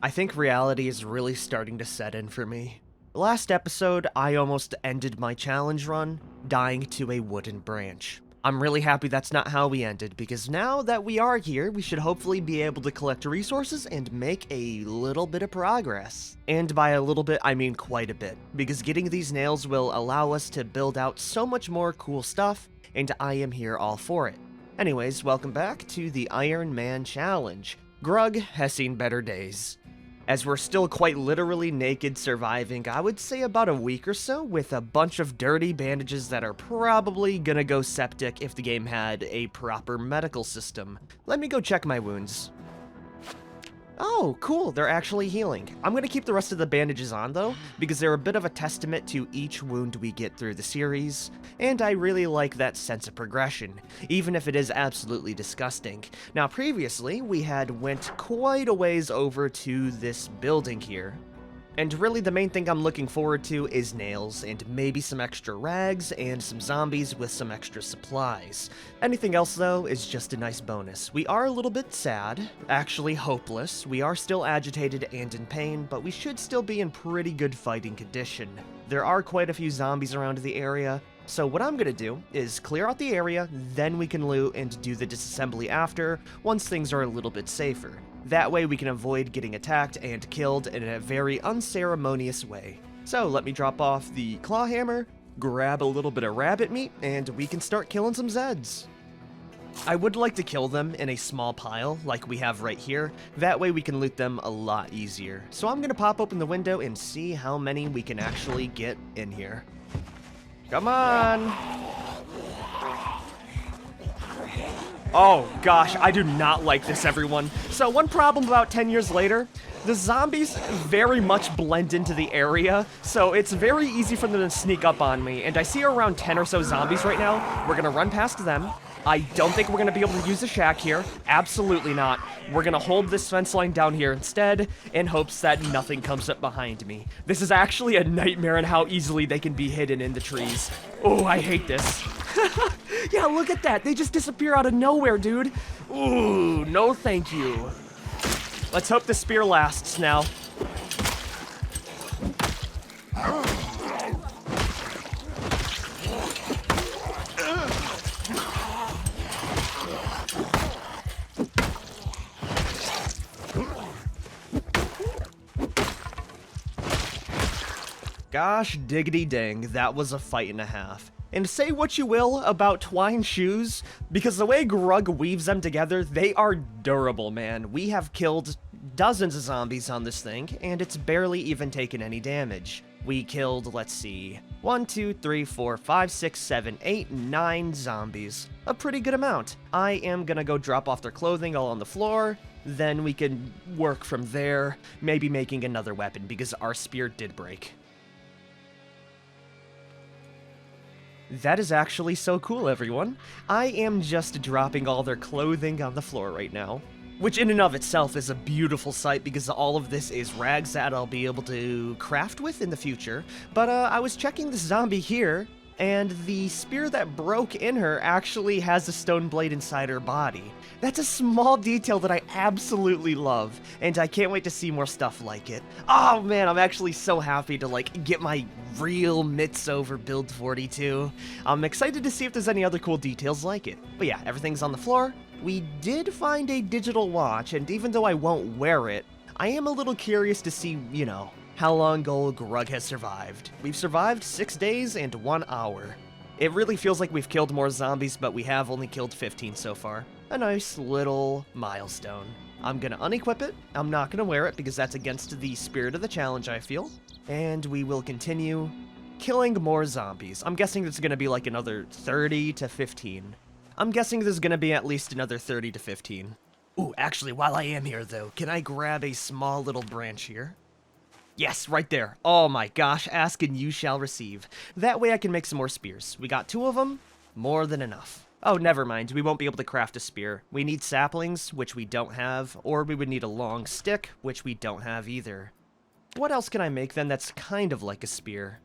I think reality is really starting to set in for me. Last episode, I almost ended my challenge run, dying to a wooden branch. I'm really happy that's not how we ended, because now that we are here, we should hopefully be able to collect resources and make a little bit of progress. And by a little bit, I mean quite a bit, because getting these nails will allow us to build out so much more cool stuff, and I am here all for it. Anyways, welcome back to the Ironman challenge. Grug has seen better days. As we're still quite literally naked surviving, I would say about a week or so, with a bunch of dirty bandages that are probably gonna go septic if the game had a proper medical system. Let me go check my wounds. Oh, cool, they're actually healing. I'm gonna keep the rest of the bandages on though, because they're a bit of a testament to each wound we get through the series, and I really like that sense of progression, even if it is absolutely disgusting. Now previously, we had went quite a ways over to this building here, and really the main thing I'm looking forward to is nails, and maybe some extra rags, and some zombies with some extra supplies. Anything else though is just a nice bonus. We are a little bit sad, actually hopeless, we are still agitated and in pain, but we should still be in pretty good fighting condition. There are quite a few zombies around the area, so what I'm gonna do is clear out the area, then we can loot and do the disassembly after, once things are a little bit safer. That way we can avoid getting attacked and killed in a very unceremonious way. So let me drop off the claw hammer, grab a little bit of rabbit meat, and we can start killing some Zeds. I would like to kill them in a small pile, like we have right here. That way we can loot them a lot easier. So I'm gonna pop open the window and see how many we can actually get in here. Come on! Oh gosh, I do not like this, everyone. So one problem about 10 years later, the zombies very much blend into the area, so it's very easy for them to sneak up on me, and I see around 10 or so zombies right now. We're gonna run past them. I don't think we're gonna be able to use the shack here. Absolutely not. We're gonna hold this fence line down here instead, in hopes that nothing comes up behind me. This is actually a nightmare in how easily they can be hidden in the trees. Oh, I hate this. Yeah, look at that. They just disappear out of nowhere, dude. Ooh, no thank you. Let's hope the spear lasts now. Gosh diggity dang, that was a fight and a half. And say what you will about twine shoes, because the way Grug weaves them together, they are durable, man. We have killed dozens of zombies on this thing, and it's barely even taken any damage. We killed, let's see, 1, 2, 3, 4, 5, 6, 7, 8, 9 zombies. A pretty good amount. I am gonna go drop off their clothing all on the floor, then we can work from there, maybe making another weapon, because our spear did break. That is actually so cool, everyone. I am just dropping all their clothing on the floor right now, which in and of itself is a beautiful sight because all of this is rags that I'll be able to craft with in the future. But I was checking this zombie here, and the spear that broke in her actually has a stone blade inside her body. That's a small detail that I absolutely love, and I can't wait to see more stuff like it. Oh man, I'm actually so happy to get my real mitts over build 42. I'm excited to see if there's any other cool details like it. But yeah, everything's on the floor. We did find a digital watch, and even though I won't wear it, I am a little curious to see, you know, how long old Grug has survived. We've survived 6 days and 1 hour. It really feels like we've killed more zombies, but we have only killed 15 so far. A nice little milestone. I'm gonna unequip it. I'm not gonna wear it because that's against the spirit of the challenge, I feel. And we will continue killing more zombies. I'm guessing there's gonna be like another 30 to 15. I'm guessing there's gonna be at least another 30 to 15. Ooh, actually, while I am here though, can I grab a small little branch here? Yes, right there. Oh my gosh, ask and you shall receive. That way I can make some more spears. We got 2 of them, more than enough. Oh, never mind, we won't be able to craft a spear. We need saplings, which we don't have, or we would need a long stick, which we don't have either. What else can I make then that's kind of like a spear?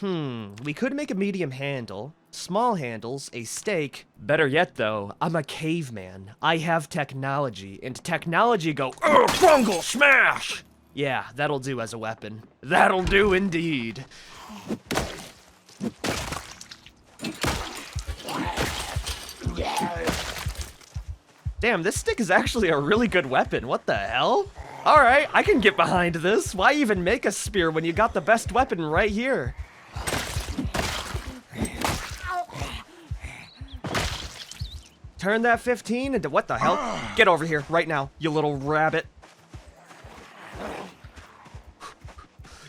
We could make a medium handle. small handles, a stake. Better yet though, I'm a caveman. I have technology, and technology go, fungal smash! Yeah, that'll do as a weapon. That'll do indeed. Damn, this stick is actually a really good weapon. What the hell? Alright, I can get behind this. Why even make a spear when you got the best weapon right here? Turn that 15 into what the hell? Get over here right now, you little rabbit.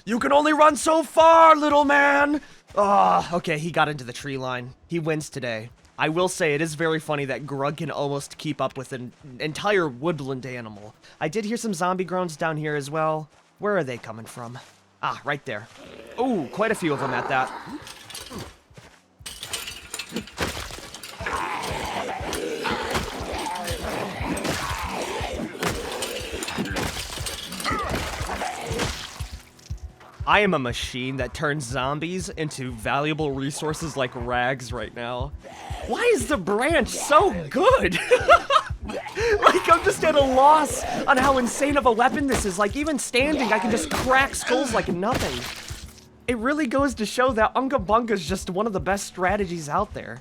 You can only run so far, little man! Okay, he got into the tree line. He wins today. I will say it is very funny that Grug can almost keep up with an entire woodland animal. I did hear some zombie groans down here as well. Where are they coming from? Ah, right there. Ooh, quite a few of them at that. I am a machine that turns zombies into valuable resources like rags right now. Why is the branch so good? Like, I'm just at a loss on how insane of a weapon this is. Like, even standing, I can just crack skulls like nothing. It really goes to show that Unga Bunga is just one of the best strategies out there.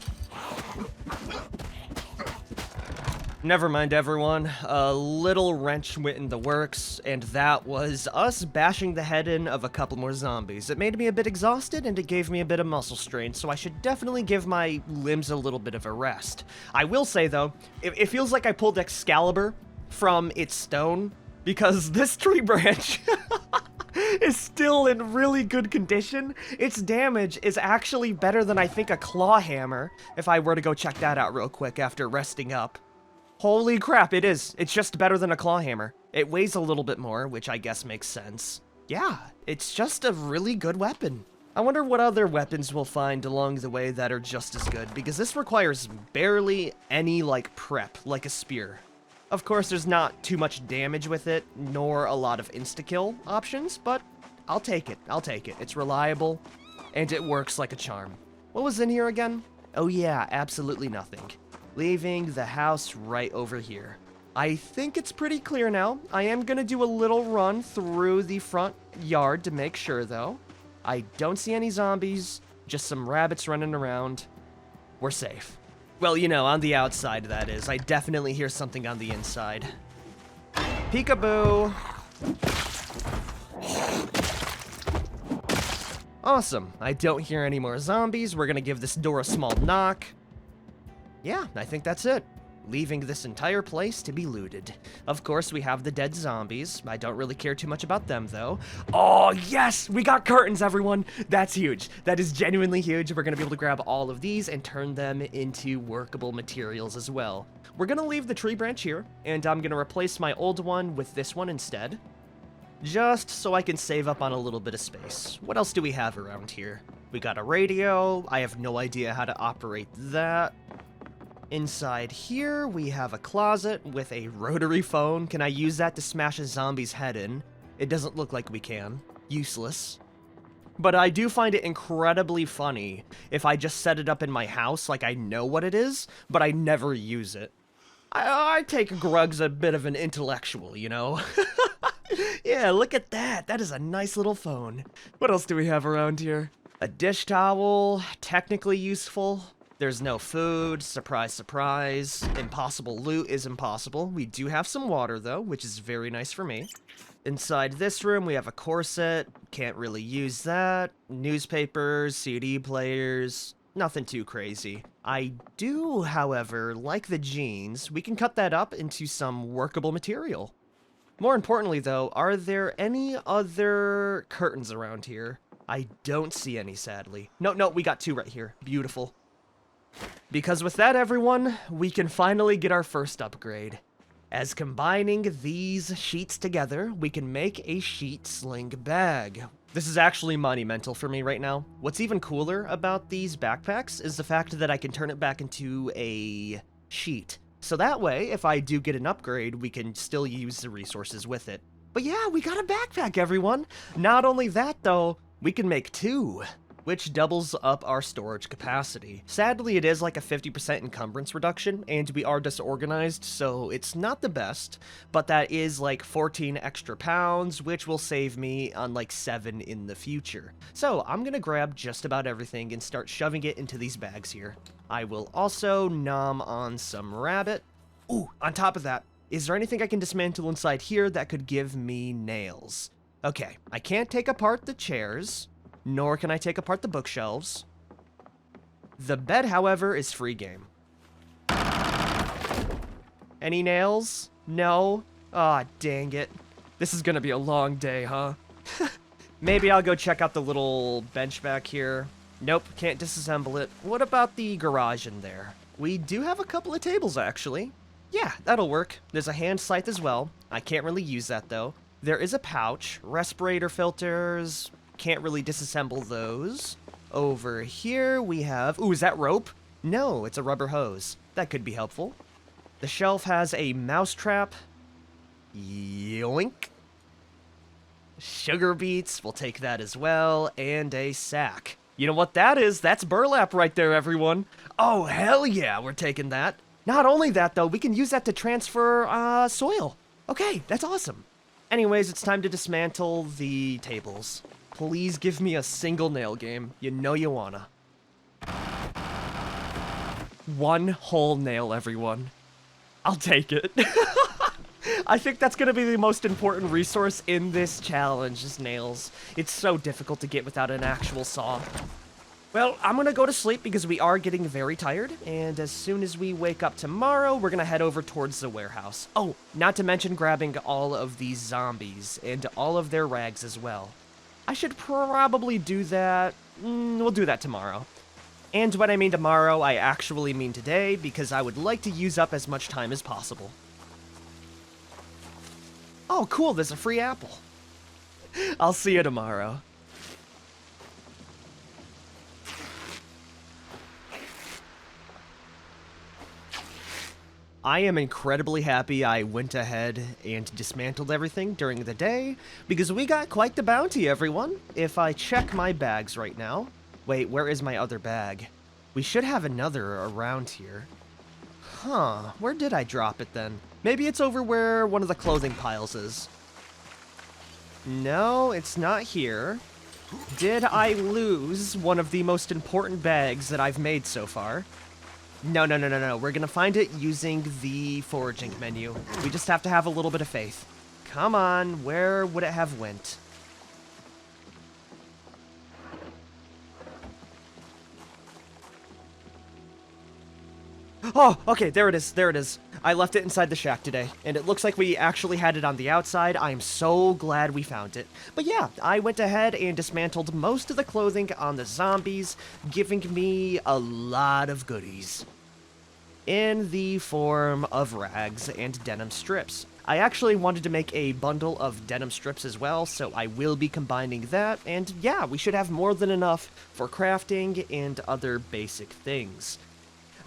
Never mind, everyone. A little wrench went in the works, and that was us bashing the head in of a couple more zombies. It made me a bit exhausted, and it gave me a bit of muscle strain, so I should definitely give my limbs a little bit of a rest. I will say, though, it feels like I pulled Excalibur from its stone, because this tree branch is still in really good condition. Its damage is actually better than I think a claw hammer, if I were to go check that out real quick after resting up. Holy crap, it is. It's just better than a claw hammer. It weighs a little bit more, which I guess makes sense. Yeah, it's just a really good weapon. I wonder what other weapons we'll find along the way that are just as good, because this requires barely any, like, prep, like a spear. Of course, there's not too much damage with it, nor a lot of insta-kill options, but I'll take it. I'll take it. It's reliable, and it works like a charm. What was in here again? Oh yeah, absolutely nothing. Leaving the house right over here. I think it's pretty clear now. I am gonna do a little run through the front yard to make sure, though. I don't see any zombies, just some rabbits running around. We're safe. Well, you know, on the outside, that is. I definitely hear something on the inside. Peekaboo! Awesome. I don't hear any more zombies. We're gonna give this door a small knock. Yeah, I think that's it. Leaving this entire place to be looted. Of course, we have the dead zombies. I don't really care too much about them, though. Oh, yes! We got curtains, everyone! That's huge. That is genuinely huge. We're gonna be able to grab all of these and turn them into workable materials as well. We're gonna leave the tree branch here, and I'm gonna replace my old one with this one instead. Just so I can save up on a little bit of space. What else do we have around here? We got a radio. I have no idea how to operate that. Inside here, we have a closet with a rotary phone. Can I use that to smash a zombie's head in? It doesn't look like we can. Useless. But I do find it incredibly funny if I just set it up in my house like I know what it is, but I never use it. I take Grug's a bit of an intellectual, you know? Yeah, look at that. That is a nice little phone. What else do we have around here? A dish towel, technically useful. There's no food, surprise, surprise. Impossible loot is impossible. We do have some water, though, which is very nice for me. Inside this room, we have a corset. Can't really use that. Newspapers, CD players, nothing too crazy. I do, however, like the jeans. We can cut that up into some workable material. More importantly, though, are there any other curtains around here? I don't see any, sadly. No, we got two right here. Beautiful. Because with that, everyone, we can finally get our first upgrade. As combining these sheets together, we can make a sheet sling bag. This is actually monumental for me right now. What's even cooler about these backpacks is the fact that I can turn it back into a sheet. So that way, if I do get an upgrade, we can still use the resources with it. But yeah, we got a backpack, everyone! Not only that, though, we can make two. which doubles up our storage capacity. Sadly, it is like a 50% encumbrance reduction, and we are disorganized, so it's not the best, but that is like 14 extra pounds, which will save me on like 7 in the future. So I'm gonna grab just about everything and start shoving it into these bags here. I will also nom on some rabbit. Ooh, on top of that, is there anything I can dismantle inside here that could give me nails? Okay, I can't take apart the chairs, nor can I take apart the bookshelves. The bed, however, is free game. Any nails? No? Aw, dang it. This is gonna be a long day, huh? Maybe I'll go check out the little bench back here. Nope, can't disassemble it. What about the garage in there? We do have a couple of tables, actually. Yeah, that'll work. There's a hand scythe as well. I can't really use that, though. There is a pouch, respirator filters, can't really disassemble those. Over here we have, ooh, is that rope? No, it's a rubber hose. That could be helpful. The shelf has a mouse trap. Yoink. Sugar beets, we'll take that as well, and a sack. You know what that is? That's burlap right there, everyone. Oh, hell yeah, we're taking that. Not only that, though, we can use that to transfer soil. Okay, that's awesome. Anyways, it's time to dismantle the tables. Please give me a single nail game. You know you wanna. One whole nail, everyone. I'll take it. I think that's gonna be the most important resource in this challenge, is nails. It's so difficult to get without an actual saw. Well, I'm gonna go to sleep because we are getting very tired, and as soon as we wake up tomorrow, we're gonna head over towards the warehouse. Oh, not to mention grabbing all of these zombies and all of their rags as well. I should probably do that. We'll do that tomorrow. And when I mean tomorrow, I actually mean today, because I would like to use up as much time as possible. Oh, cool, there's a free apple. I'll see you tomorrow. I am incredibly happy I went ahead and dismantled everything during the day, because we got quite the bounty, everyone. If I check my bags right now... Wait, where is my other bag? We should have another around here. Huh, where did I drop it then? Maybe it's over where one of the clothing piles is. No, it's not here. Did I lose one of the most important bags that I've made so far? No. We're gonna find it using the foraging menu. We just have to have a little bit of faith. Come on, where would it have went? Oh, okay, there it is. I left it inside the shack today, and it looks like we actually had it on the outside. I am so glad we found it. But yeah, I went ahead and dismantled most of the clothing on the zombies, giving me a lot of goodies. In the form of rags and denim strips. I actually wanted to make a bundle of denim strips as well, so I will be combining that, and yeah, we should have more than enough for crafting and other basic things.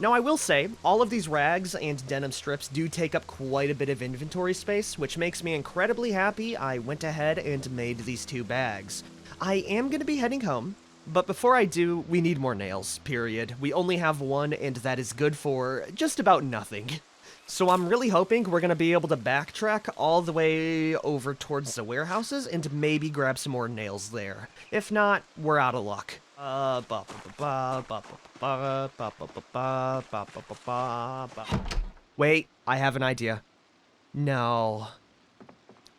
Now, I will say, all of these rags and denim strips do take up quite a bit of inventory space, which makes me incredibly happy I went ahead and made these 2 bags. I am going to be heading home, but before I do, we need more nails, period. We only have 1, and that is good for just about nothing. So I'm really hoping we're going to be able to backtrack all the way over towards the warehouses and maybe grab some more nails there. If not, we're out of luck. Wait, I have an idea. No.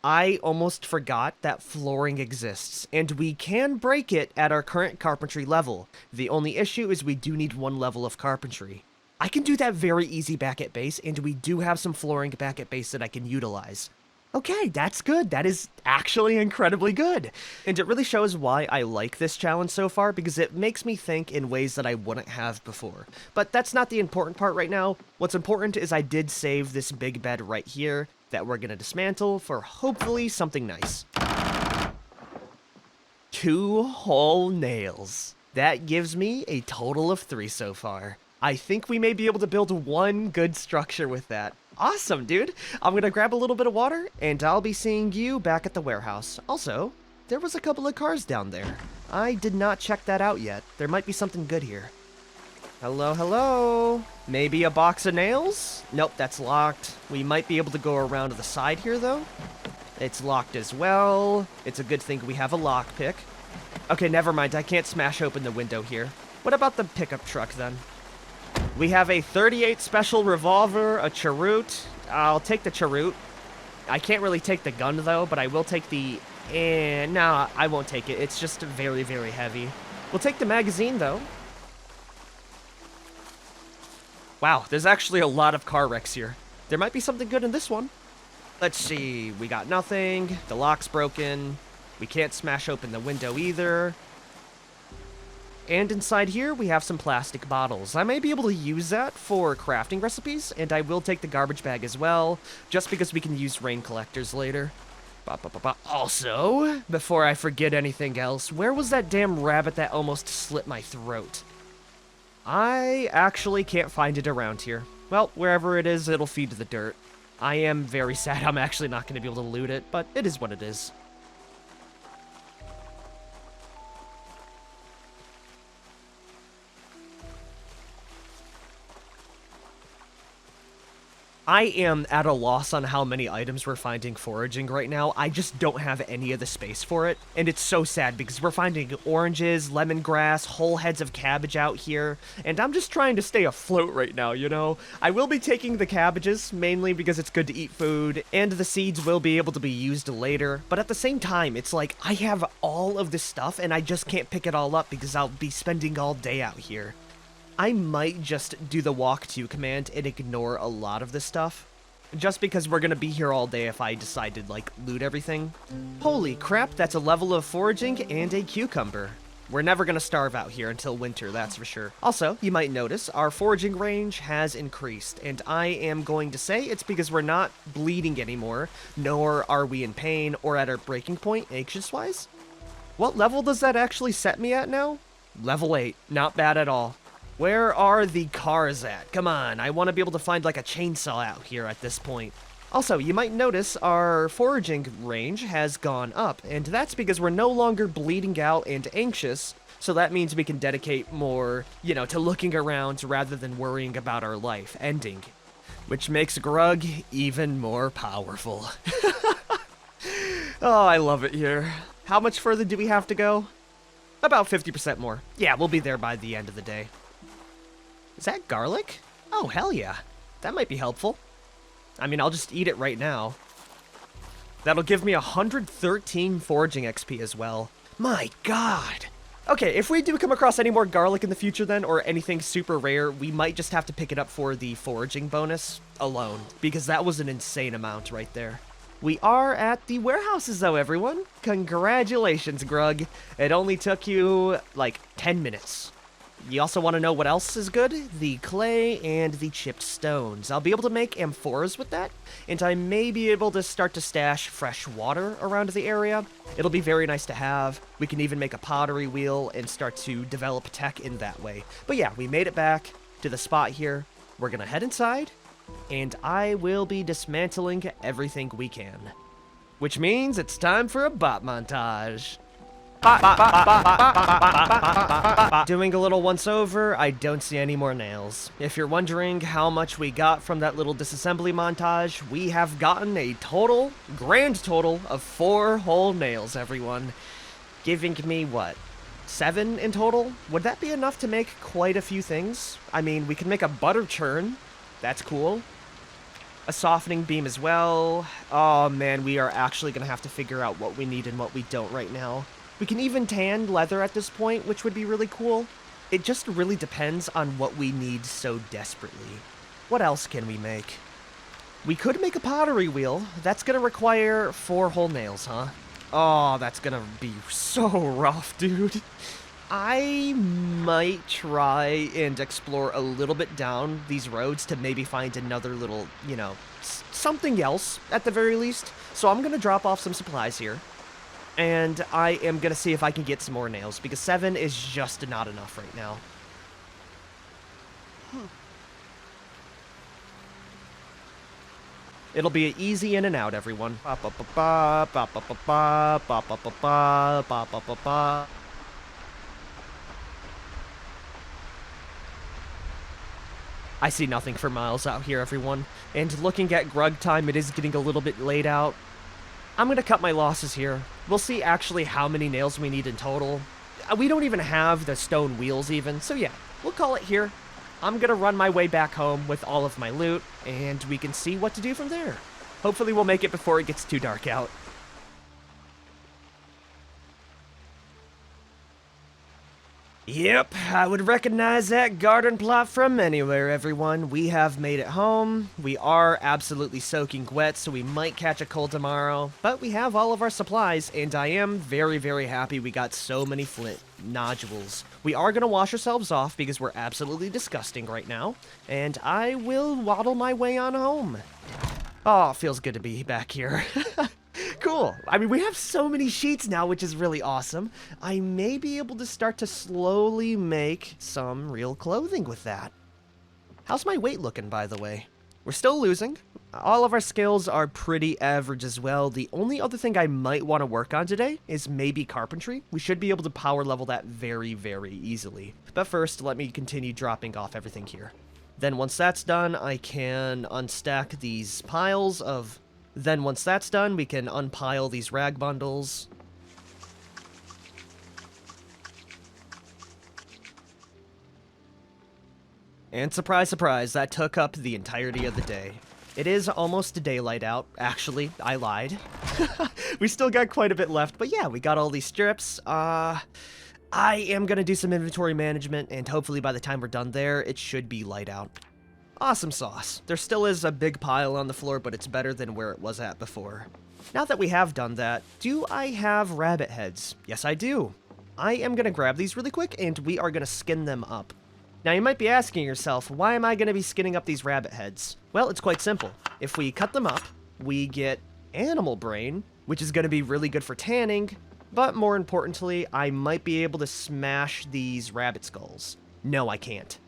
I almost forgot that flooring exists, and we can break it at our current carpentry level. The only issue is we do need 1 level of carpentry. I can do that very easy back at base, and we do have some flooring back at base that I can utilize. Okay, that's good. That is actually incredibly good. And it really shows why I like this challenge so far, because it makes me think in ways that I wouldn't have before. But that's not the important part right now. What's important is I did save this big bed right here that we're gonna dismantle for hopefully something nice. 2 whole nails. That gives me a total of 3 so far. I think we may be able to build 1 good structure with that. Awesome, dude. I'm gonna grab a little bit of water, and I'll be seeing you back at the warehouse. Also, there was a couple of cars down there. I did not check that out yet. There might be something good here. Hello, hello? Maybe a box of nails? Nope, that's locked. We might be able to go around to the side here, though. It's locked as well. It's a good thing we have a lockpick. Okay, never mind. I can't smash open the window here. What about the pickup truck, then? We have a 38 special revolver, a cheroot. I'll take the cheroot. I can't really take the gun, though, but I will take the... nah, I won't take it. It's just very, very heavy. We'll take the magazine, though. Wow, there's actually a lot of car wrecks here. There might be something good in this one. Let's see. We got nothing. The lock's broken. We can't smash open the window either. And inside here, we have some plastic bottles. I may be able to use that for crafting recipes, and I will take the garbage bag as well, just because we can use rain collectors later. Also, before I forget anything else, where was that damn rabbit that almost slit my throat? I actually can't find it around here. Well, wherever it is, it'll feed to the dirt. I am very sad I'm actually not going to be able to loot it, but it is what it is. I am at a loss on how many items we're finding foraging right now. I just don't have any of the space for it, and it's so sad because we're finding oranges, lemongrass, whole heads of cabbage out here, and I'm just trying to stay afloat right now, you know? I will be taking the cabbages, mainly because it's good to eat food, and the seeds will be able to be used later, but at the same time, it's like I have all of this stuff, and I just can't pick it all up because I'll be spending all day out here. I might just do the walk to command and ignore a lot of this stuff. Just because we're gonna be here all day if I decide to, like, loot everything. Holy crap, that's a level of foraging and a cucumber. We're never gonna starve out here until winter, that's for sure. Also, you might notice, our foraging range has increased, and I am going to say it's because we're not bleeding anymore, nor are we in pain or at our breaking point, anxious-wise. What level does that actually set me at now? Level 8, not bad at all. Where are the cars at? Come on, I want to be able to find like a chainsaw out here at this point. Also, you might notice our foraging range has gone up, and that's because we're no longer bleeding out and anxious, so that means we can dedicate more, you know, to looking around rather than worrying about our life ending. Which makes Grug even more powerful. Oh, I love it here. How much further do we have to go? About 50% more. Yeah, we'll be there by the end of the day. Is that garlic? Oh, hell yeah. That might be helpful. I mean, I'll just eat it right now. That'll give me 113 foraging XP as well. My god. Okay, if we do come across any more garlic in the future then, or anything super rare, we might just have to pick it up for the foraging bonus alone, because that was an insane amount right there. We are at the warehouses though, everyone. Congratulations, Grug. It only took you, like, 10 minutes. You also want to know what else is good? The clay and the chipped stones. I'll be able to make amphoras with that, and I may be able to start to stash fresh water around the area. It'll be very nice to have. We can even make a pottery wheel and start to develop tech in that way. But yeah, we made it back to the spot here. We're gonna head inside, and I will be dismantling everything we can. Which means it's time for a bot montage. Doing a little once over, I don't see any more nails. If you're wondering how much we got from that little disassembly montage, we have gotten a grand total of 4 whole nails, everyone. Giving me, what, 7 in total? Would that be enough to make quite a few things? I mean, we can make a butter churn. That's cool. A softening beam as well. Oh man, we are actually gonna have to figure out what we need and what we don't right now. We can even tan leather at this point, which would be really cool. It just really depends on what we need so desperately. What else can we make? We could make a pottery wheel. That's gonna require 4 whole nails, huh? Oh, that's gonna be so rough, dude. I might try and explore a little bit down these roads to maybe find another little, you know, something else at the very least. So I'm gonna drop off some supplies here. And I am going to see if I can get some more nails, because 7 is just not enough right now. It'll be easy in and out, everyone. Ba ba ba ba ba ba ba ba ba ba ba ba ba ba ba. I see nothing for miles out here, everyone. And looking at grug time, it is getting a little bit late out. I'm gonna cut my losses here. We'll see actually how many nails we need in total. We don't even have the stone wheels even, so yeah, we'll call it here. I'm gonna run my way back home with all of my loot, and we can see what to do from there. Hopefully we'll make it before it gets too dark out. Yep, I would recognize that garden plot from anywhere, everyone. We have made it home. We are absolutely soaking wet, so we might catch a cold tomorrow. But we have all of our supplies, and I am very, very happy we got so many flint nodules. We are going to wash ourselves off because we're absolutely disgusting right now. And I will waddle my way on home. Oh, it feels good to be back here. Cool. I mean, we have so many sheets now, which is really awesome. I may be able to start to slowly make some real clothing with that. How's my weight looking, by the way? We're still losing. All of our skills are pretty average as well. The only other thing I might want to work on today is maybe carpentry. We should be able to power level that very, very easily. But first, let me continue dropping off everything here. Then once that's done, I can unstack these piles of... Then once that's done, we can unpile these rag bundles. And surprise, surprise, that took up the entirety of the day. It is almost daylight out. Actually, I lied. We still got quite a bit left, but yeah, we got all these strips. I am gonna do some inventory management, and hopefully by the time we're done there, it should be light out. Awesome sauce. There still is a big pile on the floor, but it's better than where it was at before. Now that we have done that, do I have rabbit heads? Yes, I do. I am going to grab these really quick, and we are going to skin them up. Now, you might be asking yourself, why am I going to be skinning up these rabbit heads? Well, it's quite simple. If we cut them up, we get animal brain, which is going to be really good for tanning, but more importantly, I might be able to smash these rabbit skulls. No, I can't.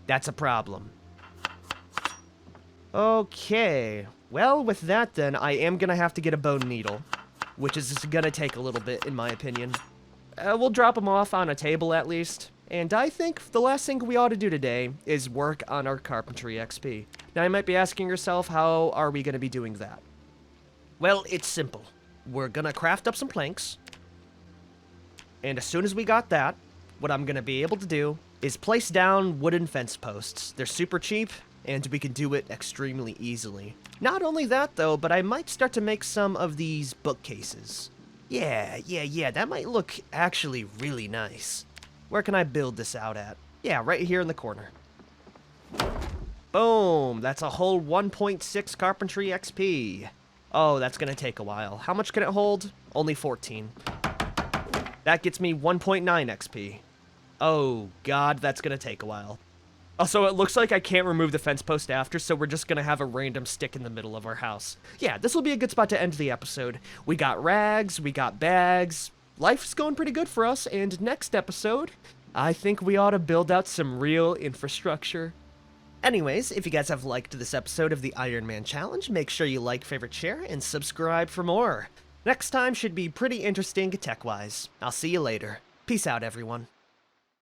That's a problem. Okay, well, with that then, I am gonna have to get a bone needle, which is gonna take a little bit, in my opinion. We'll drop them off on a table at least, and I think the last thing we ought to do today is work on our carpentry XP. Now, you might be asking yourself, how are we gonna be doing that? Well, it's simple. We're gonna craft up some planks, and as soon as we got that, what I'm gonna be able to do is place down wooden fence posts. They're super cheap, and we can do it extremely easily. Not only that, though, but I might start to make some of these bookcases. Yeah, that might look actually really nice. Where can I build this out at? Yeah, right here in the corner. Boom! That's a whole 1.6 carpentry XP. Oh, that's gonna take a while. How much can it hold? Only 14. That gets me 1.9 XP. Oh, God, that's gonna take a while. Also, it looks like I can't remove the fence post after, so we're just gonna have a random stick in the middle of our house. Yeah, this will be a good spot to end the episode. We got rags, we got bags. Life's going pretty good for us, and next episode, I think we ought to build out some real infrastructure. Anyways, if you guys have liked this episode of the Ironman Challenge, make sure you like, favorite, share, and subscribe for more. Next time should be pretty interesting tech-wise. I'll see you later. Peace out, everyone.